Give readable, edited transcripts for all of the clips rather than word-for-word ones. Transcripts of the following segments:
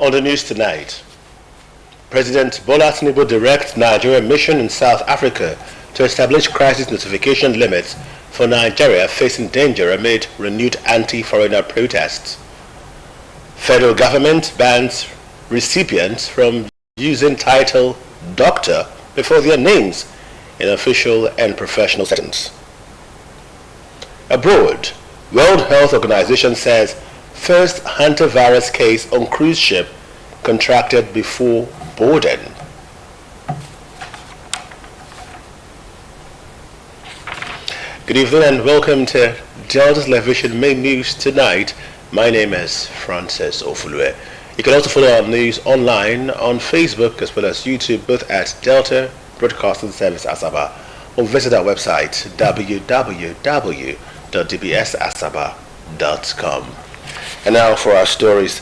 On the news tonight, President Bola Tinubu directs Nigerian mission in South Africa to establish crisis notification limits for Nigeria facing danger amid renewed anti-foreigner protests. Federal government bans recipients from using title doctor before their names in official and professional settings. Abroad, World Health Organization says first hantavirus case on cruise ship contracted before boarding. Good evening and welcome to Delta Television Main News Tonight. My name is Francis Ofulue. You can also follow our news online on Facebook as well as YouTube, both at Delta Broadcasting Service Asaba, or visit our website www.dbsasaba.com. And now for our stories.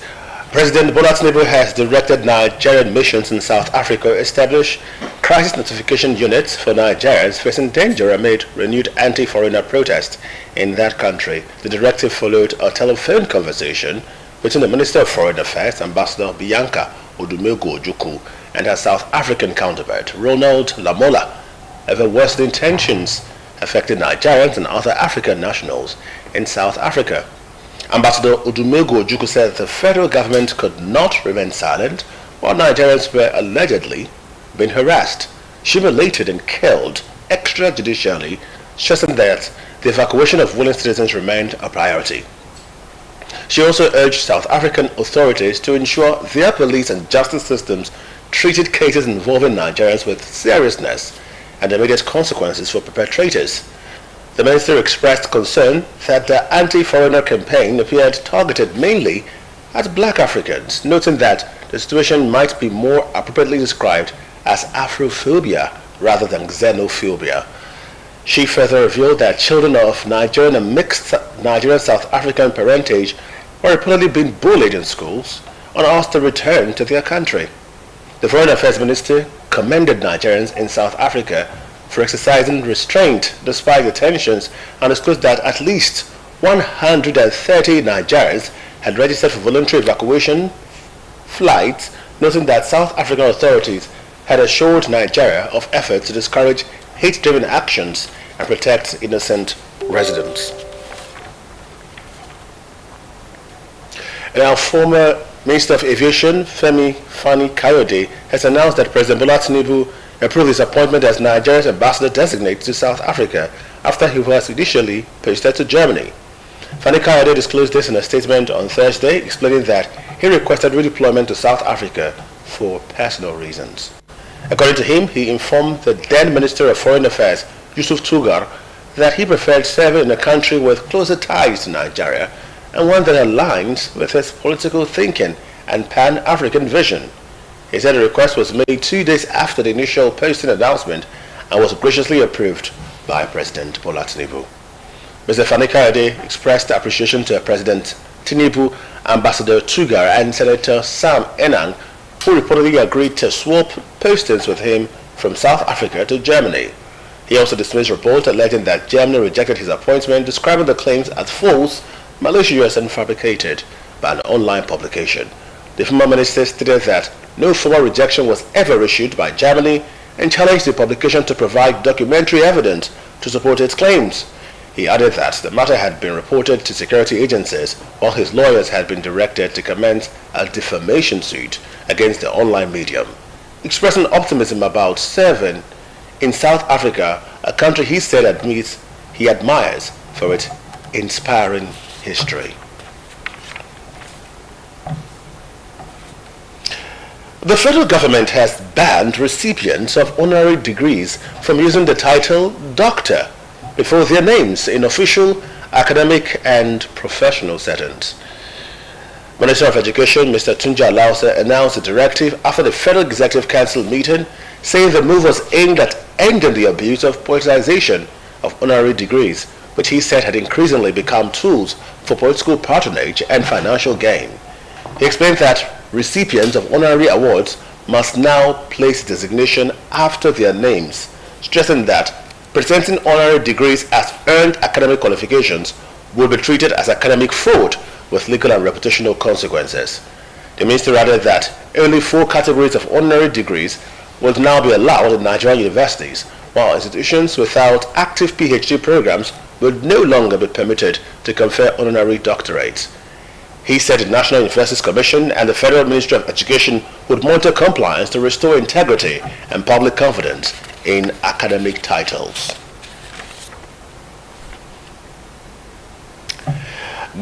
President Bola Tinubu has directed Nigerian missions in South Africa establish crisis notification units for Nigerians facing danger amid renewed anti-foreigner protest in that country. The directive followed a telephone conversation between the Minister of Foreign Affairs, Ambassador Bianca Odumegu-Ojukwu, and her South African counterpart, Ronald Lamola, over worsening tensions affecting Nigerians and other African nationals in South Africa. Ambassador Odumegu-Ojukwu said the federal government could not remain silent while Nigerians were allegedly being harassed, humiliated and killed extrajudicially, stressing that the evacuation of willing citizens remained a priority. She also urged South African authorities to ensure their police and justice systems treated cases involving Nigerians with seriousness and immediate consequences for perpetrators. The minister expressed concern that the anti-foreigner campaign appeared targeted mainly at black Africans, noting that the situation might be more appropriately described as Afrophobia rather than xenophobia. She further revealed that children of Nigerian and mixed Nigerian South African parentage were reportedly being bullied in schools and asked to return to their country. The Foreign Affairs Minister commended Nigerians in South Africa for exercising restraint despite the tensions and disclosed that at least 130 Nigerians had registered for voluntary evacuation flights, noting that South African authorities had assured Nigeria of efforts to discourage hate-driven actions and protect innocent residents. And our former Minister of Aviation, Femi Fani-Kayode, has announced that President Bola Tinubu approved his appointment as Nigeria's ambassador-designate to South Africa after he was initially posted to Germany. Fani-Kayode disclosed this in a statement on Thursday, explaining that he requested redeployment to South Africa for personal reasons. According to him, he informed the then Minister of Foreign Affairs, Yusuf Tugar, that he preferred serving in a country with closer ties to Nigeria and one that aligns with his political thinking and pan-African vision. He said the request was made 2 days after the initial posting announcement and was graciously approved by President Bola Tinubu. Mr. Fani-Kayode expressed appreciation to President Tinubu, Ambassador Tugar, and Senator Sam Enang, who reportedly agreed to swap postings with him from South Africa to Germany. He also dismissed reports alleging that Germany rejected his appointment, describing the claims as false, malicious, and fabricated by an online publication. The former minister stated that no formal rejection was ever issued by Germany and challenged the publication to provide documentary evidence to support its claims. He added that the matter had been reported to security agencies while his lawyers had been directed to commence a defamation suit against the online medium. Expressing optimism about serving in South Africa, a country he said admits he admires for its inspiring history. The federal government has banned recipients of honorary degrees from using the title doctor before their names in official, academic, and professional settings. Minister of Education, Mr. Tunji Alausa, announced the directive after the Federal Executive Council meeting, saying the move was aimed at ending the abuse of politicization of honorary degrees, which he said had increasingly become tools for political patronage and financial gain. He explained that recipients of honorary awards must now place designation after their names, stressing that presenting honorary degrees as earned academic qualifications will be treated as academic fraud with legal and reputational consequences. The minister added that only 4 categories of honorary degrees will now be allowed in Nigerian universities, while institutions without active PhD programs will no longer be permitted to confer honorary doctorates. He said the National Universities Commission and the Federal Ministry of Education would monitor compliance to restore integrity and public confidence in academic titles.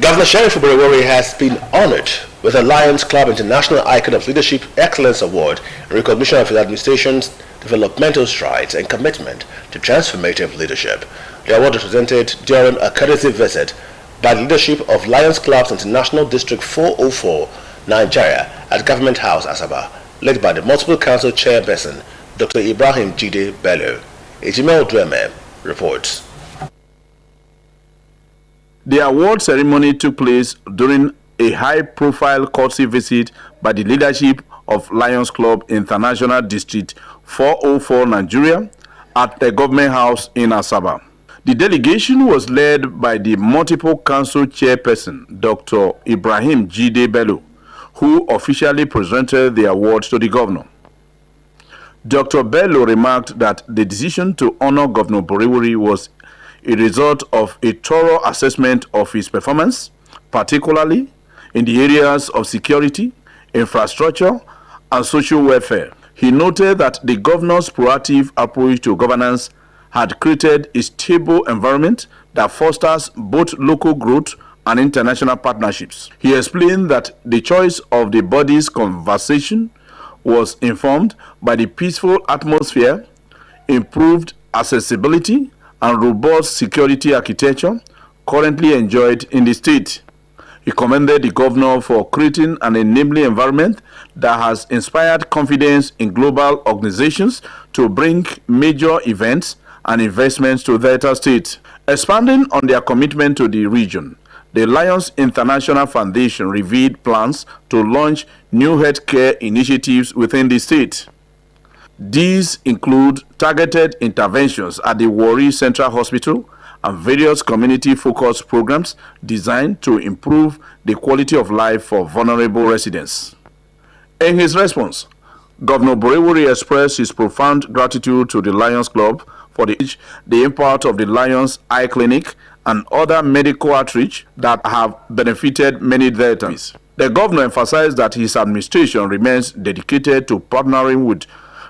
Governor Sheriff Oborevwori has been honored with the Lions Club International Icon of Leadership Excellence Award in recognition of his administration's developmental strides and commitment to transformative leadership. The award was presented during a courtesy visit by the leadership of Lions Clubs International District 404, Nigeria, at Government House, Asaba, led by the multiple council chairperson, Dr. Ibrahim Jide Bello. Ejime Odueme reports. The award ceremony took place during a high-profile courtesy visit by the leadership of Lions Club International District 404 Nigeria at the Government House in Asaba. The delegation was led by the multiple council chairperson, Dr. Ibrahim Jide Bello, who officially presented the award to the governor. Dr. Bello remarked that the decision to honor Governor Oborevwori was a result of a thorough assessment of his performance, particularly in the areas of security, infrastructure, and social welfare. He noted that the governor's proactive approach to governance had created a stable environment that fosters both local growth and international partnerships. He explained that the choice of the body's conversation was informed by the peaceful atmosphere, improved accessibility, and robust security architecture currently enjoyed in the state. He commended the governor for creating an enabling environment that has inspired confidence in global organizations to bring major events and investments to Delta State. Expanding on their commitment to the region, the Lions International Foundation revealed plans to launch new healthcare initiatives within the state. These include targeted interventions at the Warri Central Hospital and various community-focused programs designed to improve the quality of life for vulnerable residents. In his response, Governor Oborevwori expressed his profound gratitude to the Lions Club for the impact of the Lions Eye Clinic and other medical outreach that have benefited many Deltans. The governor emphasized that his administration remains dedicated to partnering with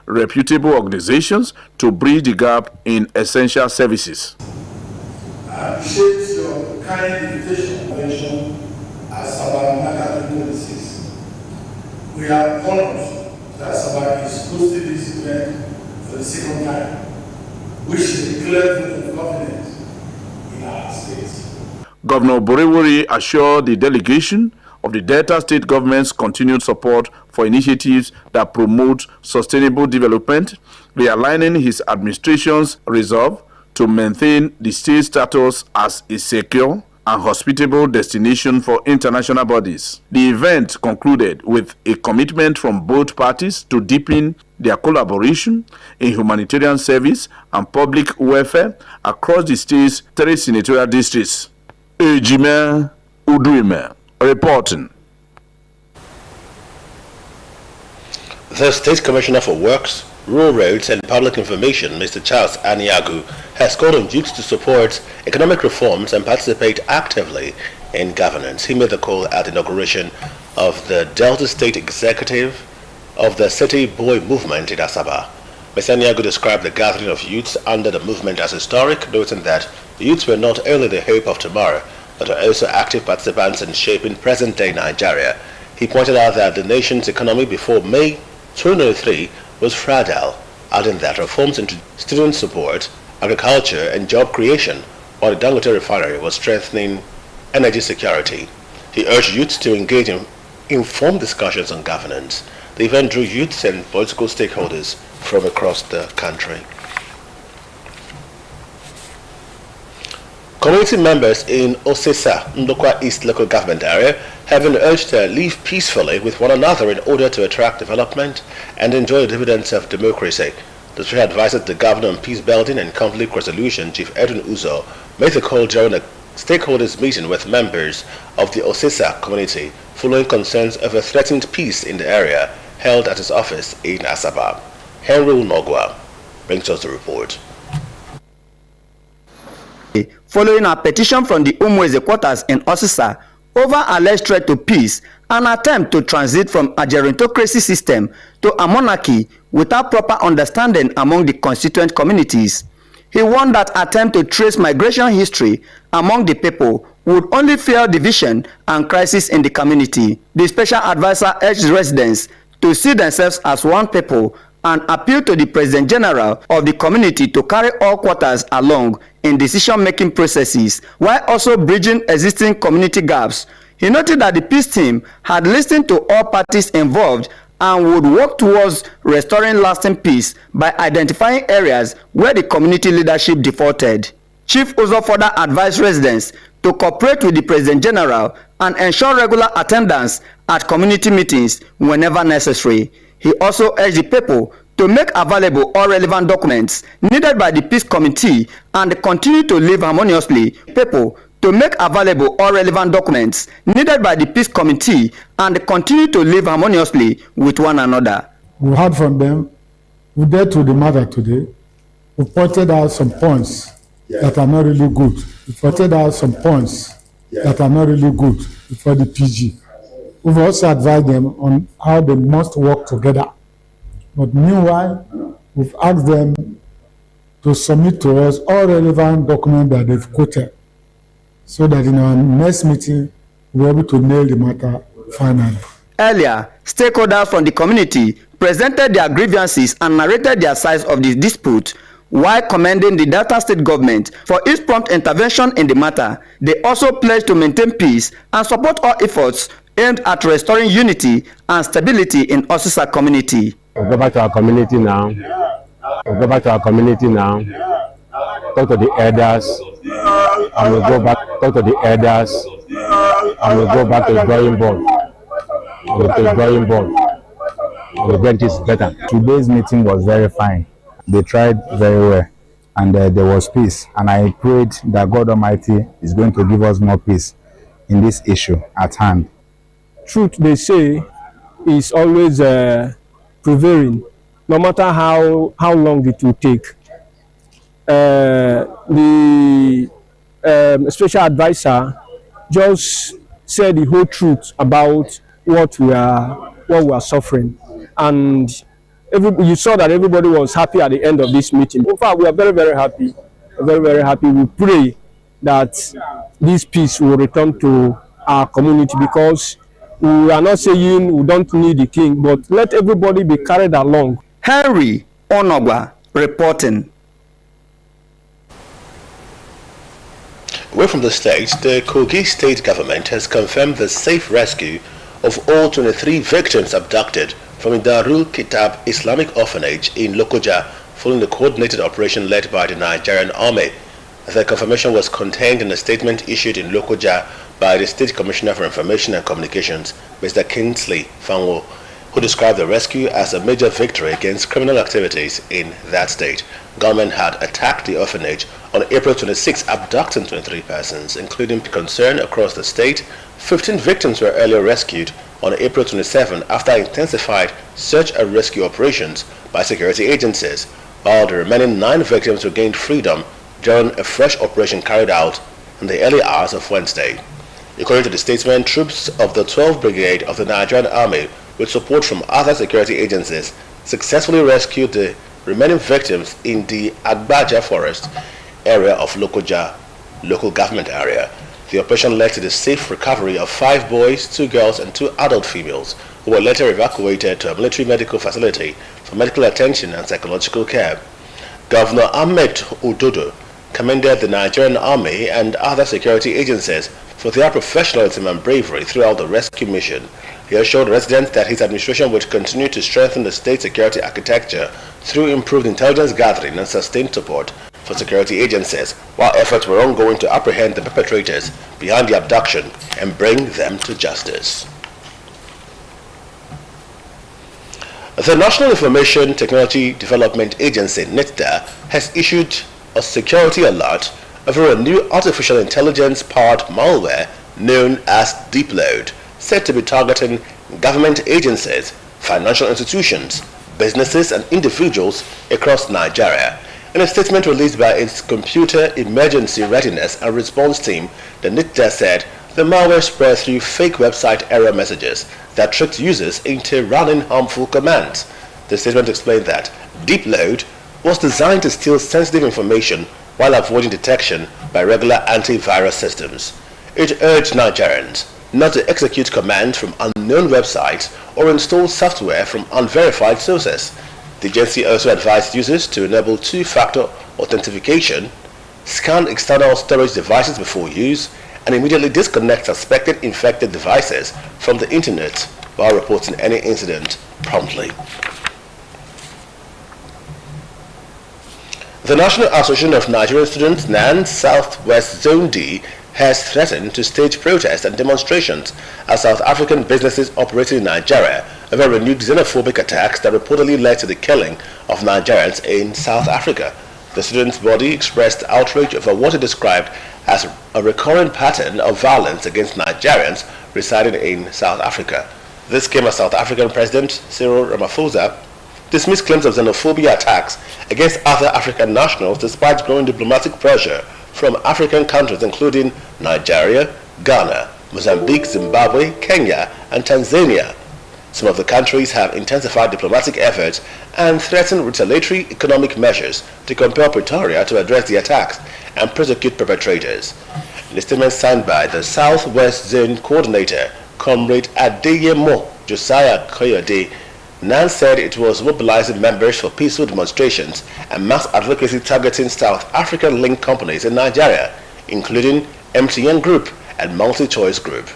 reputable organizations to bridge the gap in essential services. I appreciate your kind invitation to mention Asaba Academic Policies. We are honored that Asaba is hosting this event for the second time, which is a clear vote of confidence in our state. Governor Oborevwori assured the delegation of the Delta State government's continued support for initiatives that promote sustainable development, realigning his administration's resolve to maintain the state's status as a secure and hospitable destination for international bodies. The event concluded with a commitment from both parties to deepen their collaboration in humanitarian service and public welfare across the state's 3 senatorial districts. Ejime Odueme reporting. The State Commissioner for Works, Rural Roads and Public Information, Mr. Charles Aniagu, has called on youth to support economic reforms and participate actively in governance. He made the call at the inauguration of the Delta State Executive of the City Boy Movement in Asaba. Mr. Aniagu described the gathering of youths under the movement as historic, noting that the youths were not only the hope of tomorrow, but are also active participants in shaping present-day Nigeria. He pointed out that the nation's economy before May 2003 was fragile, adding that reforms into student support, agriculture and job creation, while the Dangote refinery was strengthening energy security. He urged youths to engage in informed discussions on governance. The event drew youths and political stakeholders from across the country. Community members in Osesa, Ndokwa East local government area have been urged to live peacefully with one another in order to attract development and enjoy the dividends of democracy. The Special Advisor to the Governor on Peace Building and Conflict Resolution, Chief Edwin Uzo, made the call during a stakeholders meeting with members of the Osisa community following concerns over threatened peace in the area held at his office in Asaba. Henry Nogwa brings us the report. Following a petition from the Umweze quarters in Osisa over alleged threat to peace and attempt to transit from a gerontocracy system to a monarchy without proper understanding among the constituent communities. He warned that attempt to trace migration history among the people would only fuel division and crisis in the community. The special advisor urged residents to see themselves as one people and appeal to the President General of the community to carry all quarters along in decision-making processes while also bridging existing community gaps. He noted that the peace team had listened to all parties involved and would work towards restoring lasting peace by identifying areas where the community leadership defaulted. Chief Uzo further advised residents to cooperate with the President General and ensure regular attendance at community meetings whenever necessary. He also urged the people to make available all relevant documents needed by the Peace Committee and continue to live harmoniously. People to make available all relevant documents needed by the Peace Committee and continue to live harmoniously with one another. We heard from them. We dealt with the matter today. We pointed out some points that are not really good. We pointed out some points that are not really good for the PG. We've also advised them on how they must work together. But meanwhile, we've asked them to submit to us all relevant documents that they've quoted, so that in our next meeting, we're able to nail the matter finally. Earlier, stakeholders from the community presented their grievances and narrated their sides of the dispute. While commending the Delta State government for its prompt intervention in the matter, they also pledged to maintain peace and support all efforts aimed at restoring unity and stability in Osisa community. We'll go back to our community now. We'll go back to our community now. Talk to the elders, and we'll go back. Talk to the elders, and we'll go back to the drawing board. We'll get this better. Today's meeting was very fine. They tried very well, and there was peace. And I prayed that God Almighty is going to give us more peace in this issue at hand. Truth, they say, is always prevailing, no matter how long it will take. The special advisor just said the whole truth about what we are suffering, and you saw that everybody was happy at the end of this meeting. In fact, we are very, very happy. Very, very happy. We pray that this peace will return to our community, because we are not saying we don't need the king, but let everybody be carried along. Henry Onogwa reporting. Away from the state, the Kogi state government has confirmed the safe rescue of all 23 victims abducted from the Darul Kitab Islamic Orphanage in Lokoja following the coordinated operation led by the Nigerian Army. The confirmation was contained in a statement issued in Lokoja by the State Commissioner for Information and Communications, Mr. Kingsley Fanwo, who described the rescue as a major victory against criminal activities in that state. Gunmen had attacked the orphanage on April 26, abducting 23 persons, including concern across the state. 15 victims were earlier rescued on April 27 after intensified search and rescue operations by security agencies, while the remaining 9 victims regained freedom during a fresh operation carried out in the early hours of Wednesday. According to the statement, troops of the 12th Brigade of the Nigerian Army, with support from other security agencies, successfully rescued the remaining victims in the Agbaja forest area of Lokoja local government area. The operation led to the safe recovery of 5 boys, 2 girls and 2 adult females, who were later evacuated to a military medical facility for medical attention and psychological care. Governor Ahmed Udodo commended the Nigerian Army and other security agencies for their professionalism and bravery throughout the rescue mission. He assured residents that his administration would continue to strengthen the state security architecture through improved intelligence gathering and sustained support for security agencies, while efforts were ongoing to apprehend the perpetrators behind the abduction and bring them to justice. The National Information Technology Development Agency, NITDA, has issued a security alert over a new artificial intelligence-powered malware known as DeepLoad, said to be targeting government agencies, financial institutions, businesses and individuals across Nigeria. In a statement released by its Computer Emergency Readiness and Response Team, the NITDA said the malware spread through fake website error messages that tricked users into running harmful commands. The statement explained that DeepLoad was designed to steal sensitive information while avoiding detection by regular antivirus systems. It urged Nigerians not to execute commands from unknown websites or install software from unverified sources. The agency also advised users to enable two-factor authentication, scan external storage devices before use, and immediately disconnect suspected infected devices from the internet while reporting any incident promptly. The National Association of Nigerian Students, NAN Southwest Zone D, has threatened to stage protests and demonstrations as South African businesses operating in Nigeria over renewed xenophobic attacks that reportedly led to the killing of Nigerians in South Africa. The students' body expressed outrage over what it described as a recurrent pattern of violence against Nigerians residing in South Africa. This came as South African President Cyril Ramaphosa dismissed claims of xenophobia attacks against other African nationals despite growing diplomatic pressure from African countries including Nigeria, Ghana, Mozambique, Zimbabwe, Kenya, and Tanzania. Some of the countries have intensified diplomatic efforts and threatened retaliatory economic measures to compel Pretoria to address the attacks and prosecute perpetrators. In a statement signed by the Southwest Zone Coordinator, Comrade Adeyemo Josiah Koyode, NAN said it was mobilizing members for peaceful demonstrations and mass advocacy targeting South African-linked companies in Nigeria, including MTN Group and MultiChoice Group.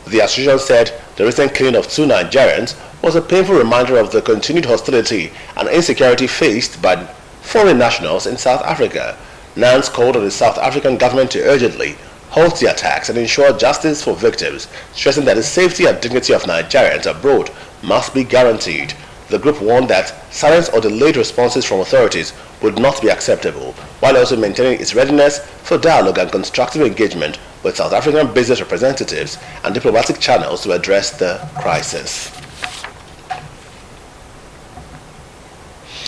The association said the recent killing of 2 Nigerians was a painful reminder of the continued hostility and insecurity faced by foreign nationals in South Africa. NANS called on the South African government to urgently halt the attacks and ensure justice for victims, stressing that the safety and dignity of Nigerians abroad must be guaranteed. The group warned that silence or delayed responses from authorities would not be acceptable, while also maintaining its readiness for dialogue and constructive engagement with South African business representatives and diplomatic channels to address the crisis.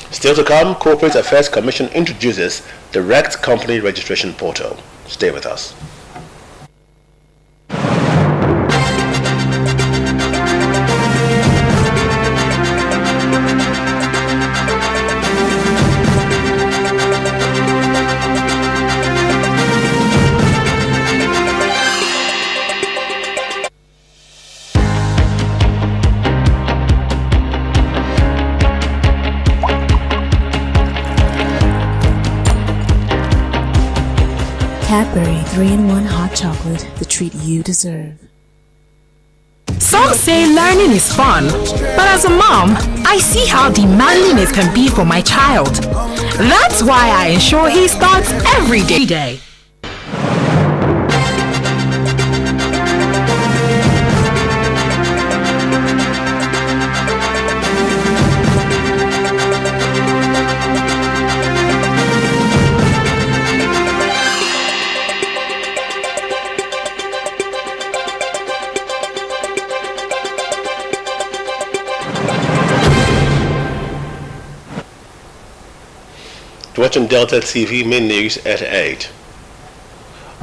Still to come, Corporate Affairs Commission introduces Direct Company Registration Portal. Stay with us. Cadbury 3-in-1 hot chocolate, the treat you deserve. Some say learning is fun, but as a mom, I see how demanding it can be for my child. That's why I ensure he starts every day. Watching Delta TV main news at 8.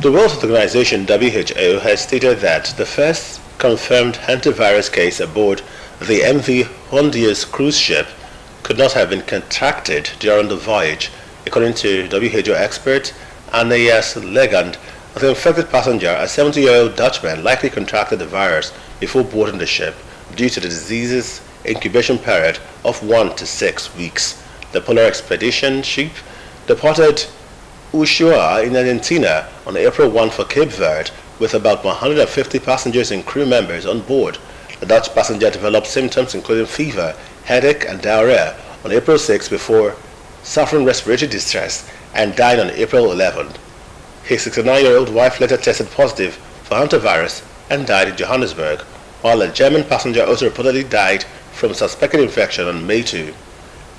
The World Health Organization WHO has stated that the first confirmed hantavirus case aboard the MV Hondius cruise ship could not have been contracted during the voyage, according to WHO expert Anais Legand. The infected passenger, a 70-year-old Dutchman, likely contracted the virus before boarding the ship due to the disease's incubation period of 1 to 6 weeks. The Polar Expedition ship departed Ushuaia in Argentina on April 1 for Cape Verde with about 150 passengers and crew members on board. The Dutch passenger developed symptoms including fever, headache, and diarrhea on April 6 before suffering respiratory distress and died on April 11. His 69-year-old wife later tested positive for hantavirus and died in Johannesburg, while a German passenger also reportedly died from suspected infection on May 2.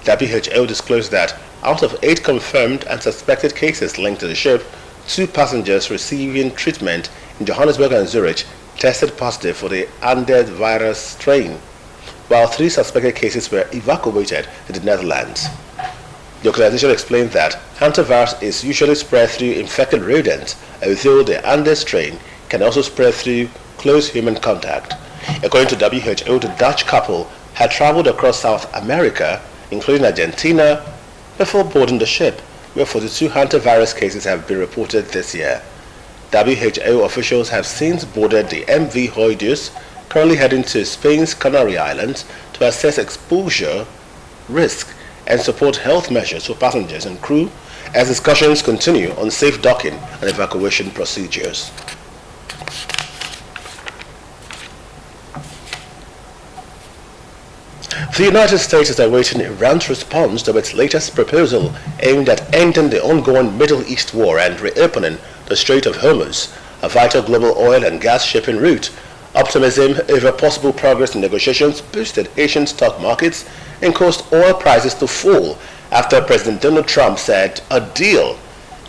WHO disclosed that out of 8 confirmed and suspected cases linked to the ship, 2 passengers receiving treatment in Johannesburg and Zurich tested positive for the Andes virus strain, while 3 suspected cases were evacuated to the Netherlands. The organization explained that hantavirus is usually spread through infected rodents, although the Andes strain can also spread through close human contact. According to WHO, the Dutch couple had traveled across South America, including Argentina, before boarding the ship, where 42 hantavirus cases have been reported this year. WHO officials have since boarded the MV Hoydius, currently heading to Spain's Canary Islands, to assess exposure risk and support health measures for passengers and crew as discussions continue on safe docking and evacuation procedures. The United States is awaiting Iran's response to its latest proposal aimed at ending the ongoing Middle East war and reopening the Strait of Hormuz, a vital global oil and gas shipping route. Optimism over possible progress in negotiations boosted Asian stock markets and caused oil prices to fall after President Donald Trump said a deal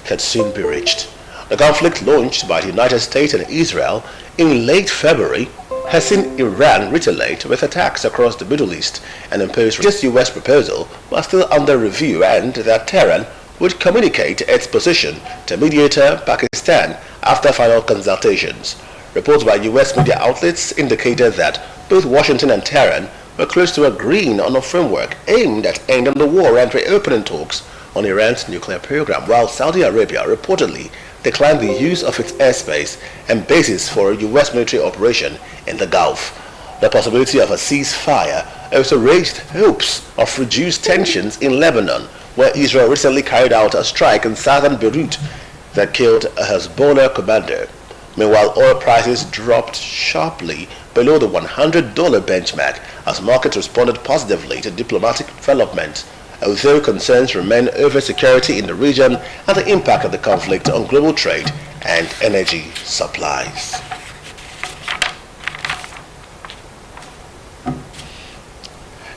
could soon be reached. The conflict launched by the United States and Israel in late February has seen Iran retaliate with attacks across the Middle East and impose this U.S. proposal was still under review, and that Tehran would communicate its position to mediator Pakistan after final consultations. Reports by U.S. media outlets indicated that both Washington and Tehran were close to agreeing on a framework aimed at ending the war and reopening talks on Iran's nuclear program, while Saudi Arabia reportedly declined the use of its airspace and bases for a U.S. military operation in the Gulf. The possibility of a ceasefire also raised hopes of reduced tensions in Lebanon, where Israel recently carried out a strike in southern Beirut that killed a Hezbollah commander. Meanwhile, oil prices dropped sharply below the $100 benchmark as markets responded positively to diplomatic developments, although concerns remain over security in the region and the impact of the conflict on global trade and energy supplies.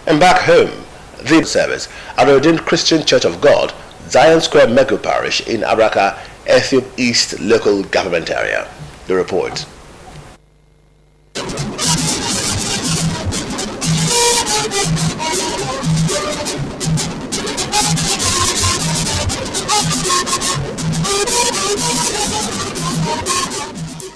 And back home, the service at the Redeemed Christian Church of God, Zion Square Mega Parish in Araka, Ethiop East local government area. The report.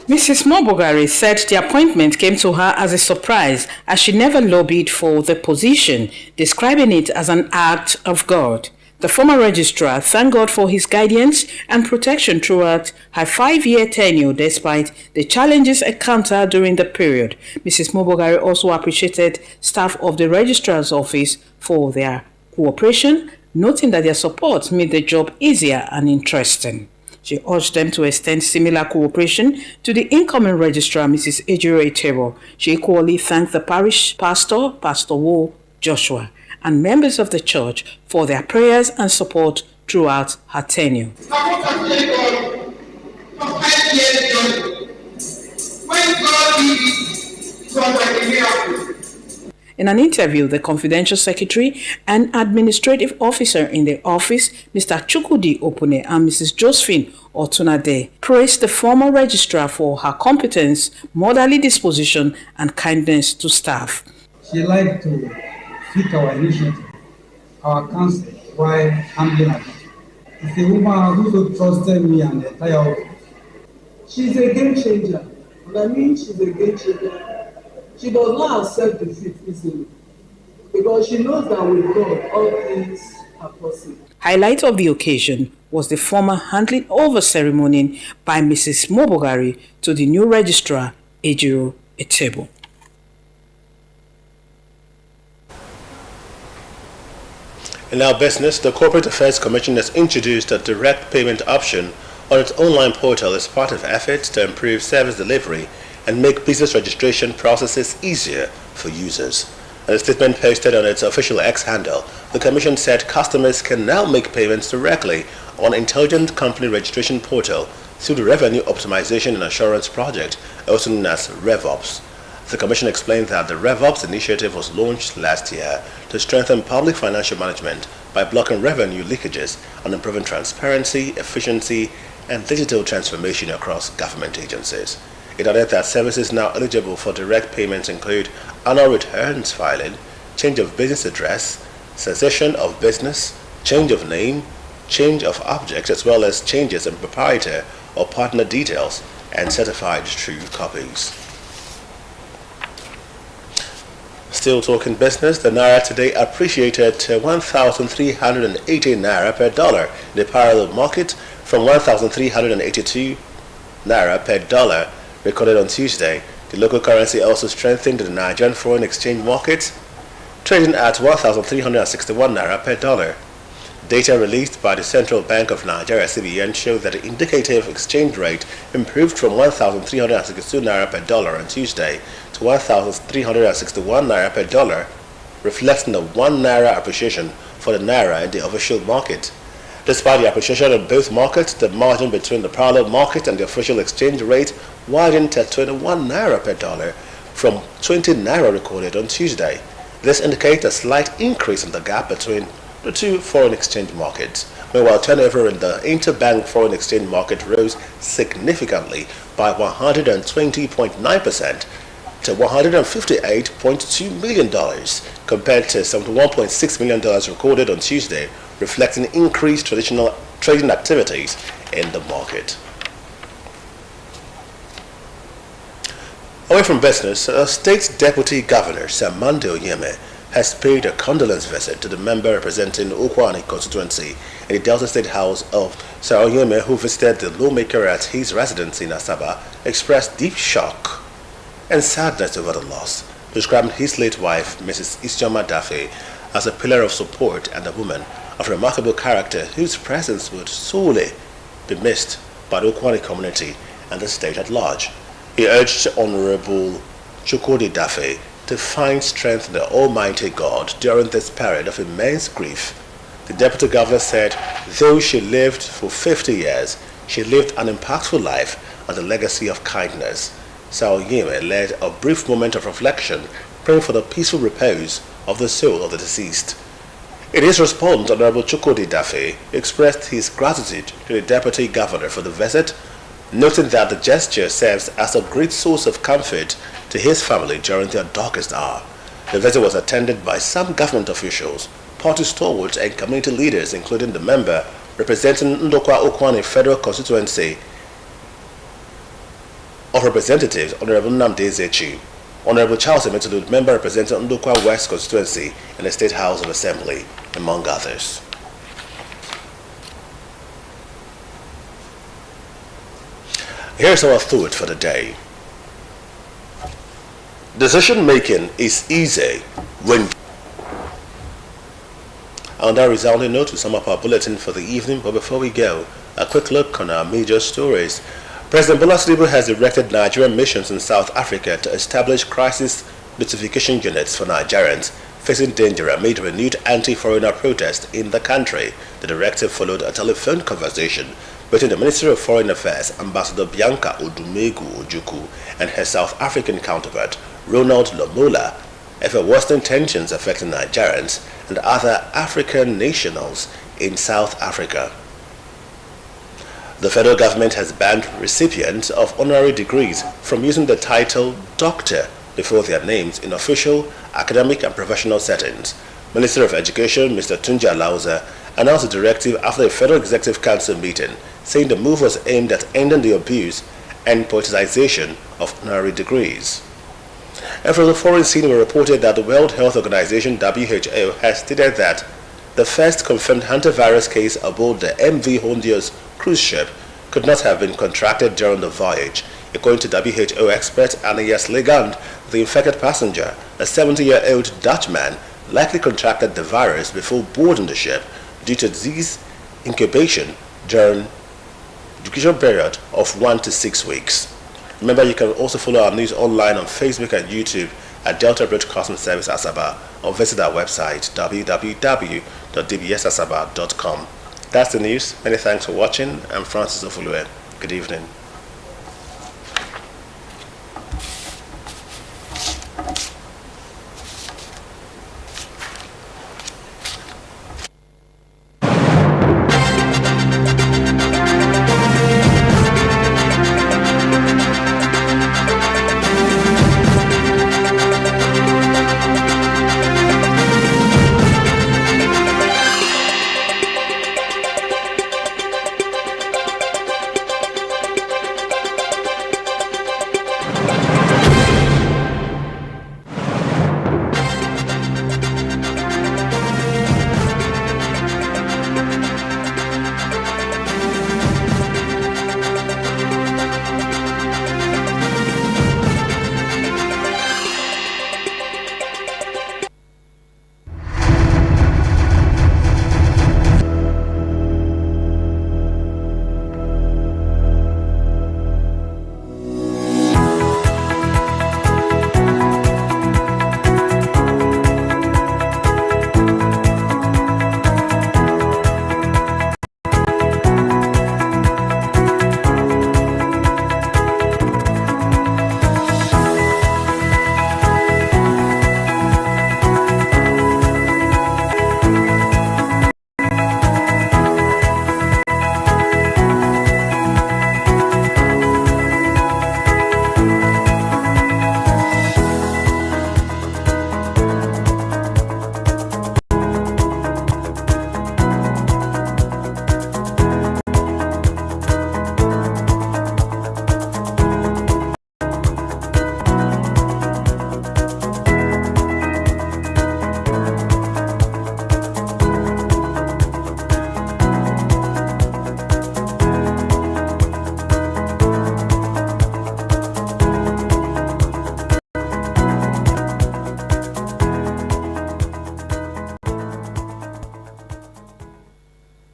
Mrs. Mobogari said the appointment came to her as a surprise, as she never lobbied for the position, describing it as an act of God. The former registrar thanked God for his guidance and protection throughout her 5-year tenure despite the challenges encountered during the period. Mrs. Mobogari also appreciated staff of the registrar's office for their cooperation, noting that their support made the job easier and interesting. She urged them to extend similar cooperation to the incoming registrar, Mrs. Ejiro Etebo. She equally thanked the parish pastor, Pastor Wo Joshua, and members of the church for their prayers and support throughout her tenure. In an interview, the confidential secretary and administrative officer in the office, Mr. Chukudi Opune and Mrs. Josephine Otunade, praised the former registrar for her competence, motherly disposition, and kindness to staff. She liked to fit our initiative, our counsel, while handling her. It's a woman who trusted me and the entire office. She's a game changer. And I mean she's a game changer. She does not accept defeat easily because she knows that with God, all things are possible. Highlight of the occasion was the formal handing over ceremony by Mrs. Mobogari to the new registrar, Ejiro Etebo. In our business, the Corporate Affairs Commission has introduced a direct payment option on its online portal as part of efforts to improve service delivery and make business registration processes easier for users. In a statement posted on its official X handle, the Commission said customers can now make payments directly on Intelligent Company Registration Portal through the Revenue Optimization and Assurance Project, also known as RevOps. The Commission explained that the RevOps initiative was launched last year to strengthen public financial management by blocking revenue leakages and improving transparency, efficiency, and digital transformation across government agencies. It added that services now eligible for direct payments include annual returns filing, change of business address, cessation of business, change of name, change of objects, as well as changes in proprietor or partner details and certified true copies. Still talking business, the Naira today appreciated to 1,380 Naira per dollar in the parallel market from 1,382 Naira per dollar recorded on Tuesday. The local currency also strengthened in the Nigerian foreign exchange market, trading at 1,361 Naira per dollar. Data released by the Central Bank of Nigeria (CBN) showed that the indicative exchange rate improved from 1,362 Naira per dollar on Tuesday to 1,361 Naira per dollar, reflecting a 1 Naira appreciation for the Naira in the official market. Despite the appreciation in both markets, the margin between the parallel market and the official exchange rate widened to 21 Naira per dollar from 20 Naira recorded on Tuesday. This indicates a slight increase in the gap between the two foreign exchange markets. Meanwhile, turnover in the interbank foreign exchange market rose significantly by 120.9% to $158.2 million compared to $71.6 million recorded on Tuesday, reflecting increased traditional trading activities in the market. Away from business, State Deputy Governor Monday Onyeme has paid a condolence visit to the member representing Okwani constituency in the Delta State House of Sir Onyeme, who visited the lawmaker at his residence in Asaba, expressed deep shock and sadness over the loss, describing his late wife, Mrs. Isioma Dafe, as a pillar of support and a woman of remarkable character whose presence would sorely be missed by the Okwani community and the state at large. He urged Honorable Chukwudi Dafe to find strength in the Almighty God during this period of immense grief. The Deputy Governor said, though she lived for 50 years, she lived an impactful life and a legacy of kindness. Sir Onyeme led a brief moment of reflection, praying for the peaceful repose of the soul of the deceased. In his response, Honorable Chukwudi Dafe expressed his gratitude to the Deputy Governor for the visit, noting that the gesture serves as a great source of comfort to his family during their darkest hour. The visit was attended by some government officials, party stalwarts and community leaders, including the member representing Ndokwa Okwani Federal Constituency of Representatives, Honorable Nnamdi Ezechi, Honorable Charles Emetulu, member representing Ndokwa West Constituency in the State House of Assembly, among others. Here's our thought for the day. Decision making is easy when... On that resounding note, we sum up our bulletin for the evening, but before we go, a quick look on our major stories. President Bola Tinubu has directed Nigerian missions in South Africa to establish crisis notification units for Nigerians facing danger amid renewed anti-foreigner protest in the country. The directive followed a telephone conversation between the Minister of Foreign Affairs, Ambassador Bianca Odumegu Ojukwu, and her South African counterpart, Ronald Lamola, over worsening tensions affecting Nigerians and other African nationals in South Africa. The federal government has banned recipients of honorary degrees from using the title Doctor before their names in official, academic and professional settings. Minister of Education, Mr. Tunji Alauza, announced a directive after a Federal Executive Council meeting, saying the move was aimed at ending the abuse and politicization of honorary degrees. And from the foreign scene, we reported that the World Health Organization, WHO, has stated that the first confirmed hantavirus case aboard the MV Hondios cruise ship could not have been contracted during the voyage. According to WHO expert Ananias Legand, the infected passenger, a 70-year-old Dutchman, likely contracted the virus before boarding the ship due to disease incubation during the incubation period of 1 to 6 weeks. Remember, you can also follow our news online on Facebook and YouTube at Delta Broadcasting Service Asaba, or visit our website www.dbsasaba.com. That's the news. Many thanks for watching. I'm Francis Ofulue. Good evening.